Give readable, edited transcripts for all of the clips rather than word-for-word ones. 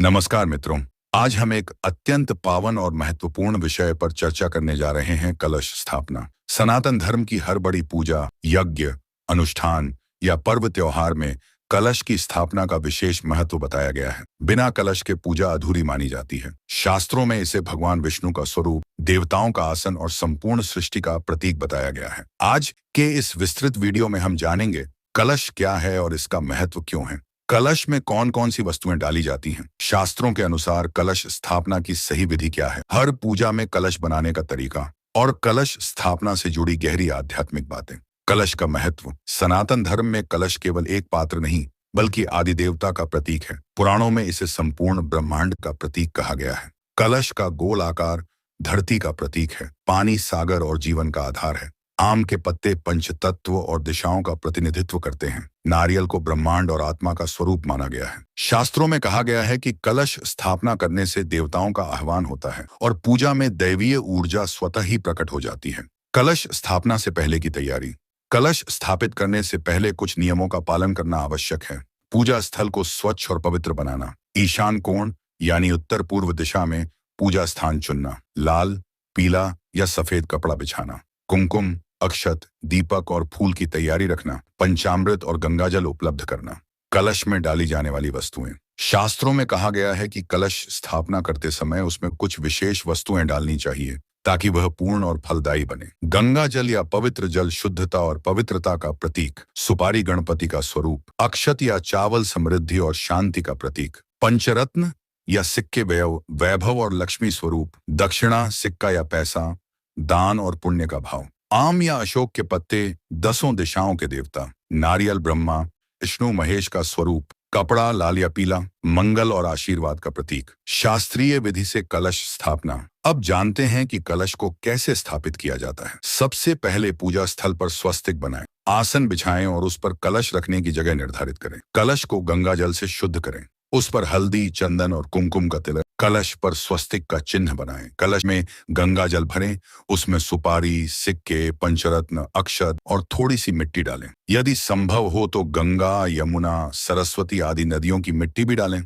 नमस्कार मित्रों। आज हम एक अत्यंत पावन और महत्वपूर्ण विषय पर चर्चा करने जा रहे हैं, कलश स्थापना। सनातन धर्म की हर बड़ी पूजा, यज्ञ, अनुष्ठान या पर्व त्योहार में कलश की स्थापना का विशेष महत्व बताया गया है। बिना कलश के पूजा अधूरी मानी जाती है। शास्त्रों में इसे भगवान विष्णु का स्वरूप, देवताओं का आसन और संपूर्ण सृष्टि का प्रतीक बताया गया है। आज के इस विस्तृत वीडियो में हम जानेंगे कलश क्या है और इसका महत्व क्यों है। कलश में कौन कौन सी वस्तुएं डाली जाती हैं? शास्त्रों के अनुसार कलश स्थापना की सही विधि क्या है? हर पूजा में कलश बनाने का तरीका और कलश स्थापना से जुड़ी गहरी आध्यात्मिक बातें। कलश का महत्व। सनातन धर्म में कलश केवल एक पात्र नहीं बल्कि आदि देवता का प्रतीक है। पुराणों में इसे संपूर्ण ब्रह्मांड का प्रतीक कहा गया है। कलश का गोल आकार धरती का प्रतीक है, पानी, सागर और जीवन का आधार है। आम के पत्ते पंच तत्व और दिशाओं का प्रतिनिधित्व करते हैं। नारियल को ब्रह्मांड और आत्मा का स्वरूप माना गया है। शास्त्रों में कहा गया है कि कलश स्थापना करने से देवताओं का आह्वान होता है और पूजा में दैवीय ऊर्जा स्वतः ही प्रकट हो जाती है। कलश स्थापना से पहले की तैयारी। कलश स्थापित करने से पहले कुछ नियमों का पालन करना आवश्यक है। पूजा स्थल को स्वच्छ और पवित्र बनाना। ईशान कोण यानी उत्तर पूर्व दिशा में पूजा स्थान चुनना। लाल, पीला या सफेद कपड़ा बिछाना। कुमकुम, अक्षत, दीपक और फूल की तैयारी रखना। पंचामृत और गंगाजल उपलब्ध करना। कलश में डाली जाने वाली वस्तुएं। शास्त्रों में कहा गया है कि कलश स्थापना करते समय उसमें कुछ विशेष वस्तुएं डालनी चाहिए ताकि वह पूर्ण और फलदायी बने। गंगा जल या पवित्र जल शुद्धता और पवित्रता का प्रतीक। सुपारी गणपति का स्वरूप। अक्षत या चावल समृद्धि और शांति का प्रतीक। पंचरत्न या सिक्के वैभव और लक्ष्मी स्वरूप। दक्षिणा, सिक्का या पैसा, दान और पुण्य का भाव। आम या अशोक के पत्ते, दसों दिशाओं के देवता। नारियल ब्रह्मा, विष्णु महेश का स्वरूप। कपड़ा लाल या पीला, मंगल और आशीर्वाद का प्रतीक। शास्त्रीय विधि से कलश स्थापना। अब जानते हैं कि कलश को कैसे स्थापित किया जाता है। सबसे पहले पूजा स्थल पर स्वस्तिक बनाएं, आसन बिछाएं और उस पर कलश रखने की जगह निर्धारित करें। कलश को गंगा जल से शुद्ध करें, उस पर हल्दी, चंदन और कुमकुम का तिलक। कलश पर स्वस्तिक का चिन्ह बनाएं। कलश में गंगा जल भरें, उसमें सुपारी, सिक्के, पंचरत्न, अक्षत और थोड़ी सी मिट्टी डालें। यदि संभव हो तो गंगा, यमुना, सरस्वती आदि नदियों की मिट्टी भी डालें।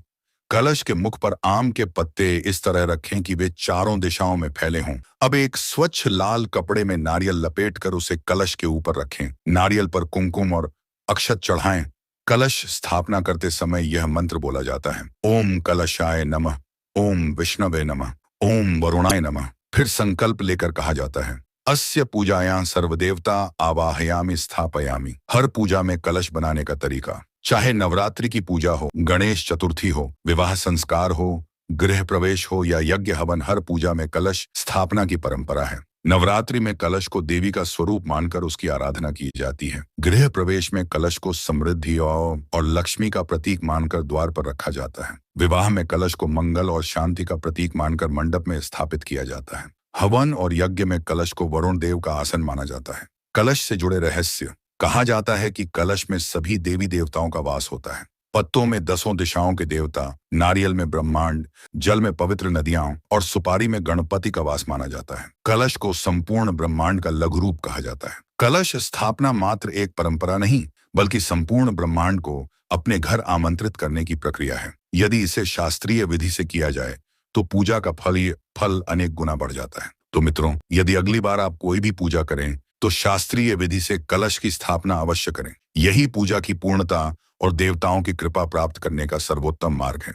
कलश के मुख पर आम के पत्ते इस तरह रखें कि वे चारों दिशाओं में फैले हों। अब एक स्वच्छ लाल कपड़े में नारियल लपेटकर उसे कलश के ऊपर रखें। नारियल पर कुमकुम और अक्षत चढ़ाएं। कलश स्थापना करते समय यह मंत्र बोला जाता है, ओम कलशाय नमः, ओम विष्णवे नमः, ओम वरुणाय नमः। फिर संकल्प लेकर कहा जाता है, अस्य पूजायां सर्वदेवता आवाहयामि स्थापयामि। हर पूजा में कलश बनाने का तरीका। चाहे नवरात्रि की पूजा हो, गणेश चतुर्थी हो, विवाह संस्कार हो, गृह प्रवेश हो या यज्ञ हवन, हर पूजा में कलश स्थापना की परंपरा है। नवरात्रि में कलश को देवी का स्वरूप मानकर उसकी आराधना की जाती है। गृह प्रवेश में कलश को समृद्धि और लक्ष्मी का प्रतीक मानकर द्वार पर रखा जाता है। विवाह में कलश को मंगल और शांति का प्रतीक मानकर मंडप में स्थापित किया जाता है। हवन और यज्ञ में कलश को वरुण देव का आसन माना जाता है। कलश से जुड़े रहस्य। कहा जाता है कि कलश में सभी देवी देवताओं का वास होता है। पत्तों में दसों दिशाओं के देवता, नारियल में ब्रह्मांड, जल में पवित्र नदियां और सुपारी में गणपति का वास माना जाता है। कलश को संपूर्ण ब्रह्मांड का लघु रूप कहा जाता है। कलश स्थापना मात्र एक परंपरा नहीं बल्कि संपूर्ण ब्रह्मांड को अपने घर आमंत्रित करने की प्रक्रिया है। यदि इसे शास्त्रीय विधि से किया जाए तो पूजा का फल अनेक गुना बढ़ जाता है। तो मित्रों, यदि अगली बार आप कोई भी पूजा करें तो शास्त्रीय विधि से कलश की स्थापना अवश्य करें। यही पूजा की पूर्णता और देवताओं की कृपा प्राप्त करने का सर्वोत्तम मार्ग है।